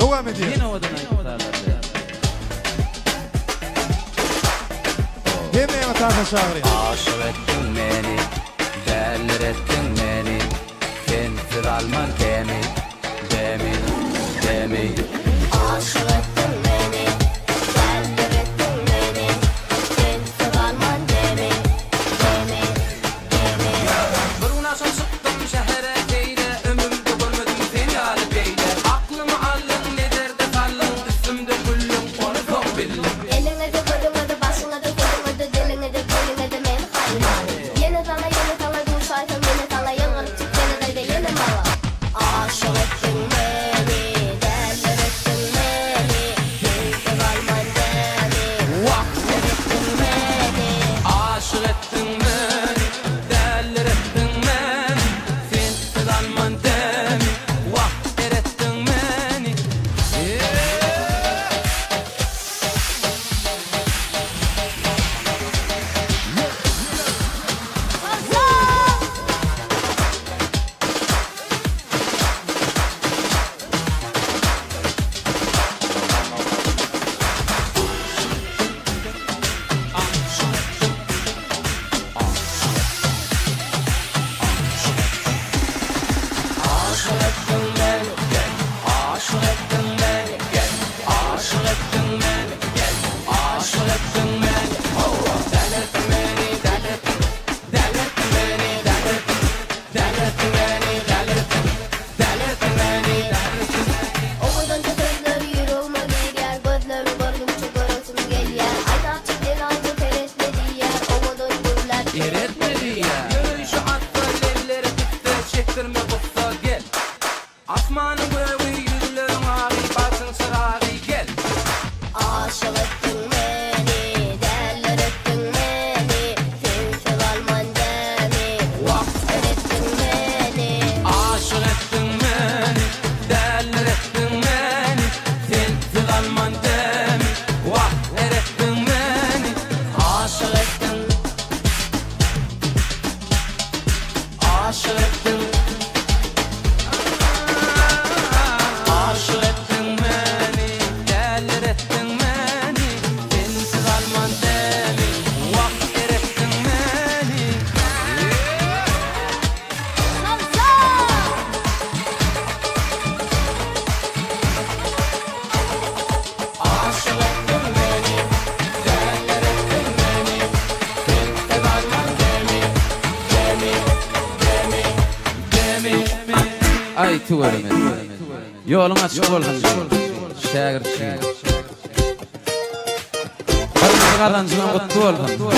Devam ediyor. Yine odan ayıklarlar. Yemeğe vatandaş çağırıyor. Aşık ettin beni, derler ettin beni. Sensiz alman demi, demi, demi. Aşık ettin beni, derler ettin beni. Sensiz alman demi, demi, demi. Buruna son sıktım şehre keyle. Ömrümde görmedim seni hali beyle. Aklımı aldın ne derde kaldın. Üstümde güllüm onu çok bildim. Eline de koluna da başına da koluna da diline de diline de men hayır. Yeni tala dur saytım yeni tala yanılıp çık yine de yeni mala. Aşık ettin beni, derler ettin beni. Sensiz alman demi, ettin beni. Aşık ettin beni, derler ettin beni. Sensiz alman demi, vah ettin beni. Aşık ettin beni, gel. Aşık ettin beni, gel. Aşık ettin beni, gel. Aşık ettin beni, delirttin beni, delirttin. Delirttin beni, delirttin. Delirttin beni, delirttin. Delirttin beni, delirttin. Oğuzdan gözleri yüreğime girer, gözlerimi gördükçe göresim geliyor. Aynaçık el aydı teretmedi yer, oğuzdan gürler Eretmedi ya. Yürüyüşü atsa ellere gitti, çektirme boksa gel. Asmanı göğü yüzlerin ağrı, basın sırarı gel. Aşık ettin beni, derler ettin beni. Sensiz alman demi, ettin beni. Aşık ettin beni, derler ettin beni. Sensiz alman demi, vah erettin beni. Aşık ettin, aşık ettin. Aşık ettin beni, derler ettin beni. Sensiz alman demi, vah erettin beni. Aşık ettin beni, derler ettin beni. Sensiz alman demi, demi, demi, demi, demi. Ay tuvarım. Yolun açık olsun. Şagir şiir. Barın kazancına kutlu olsun.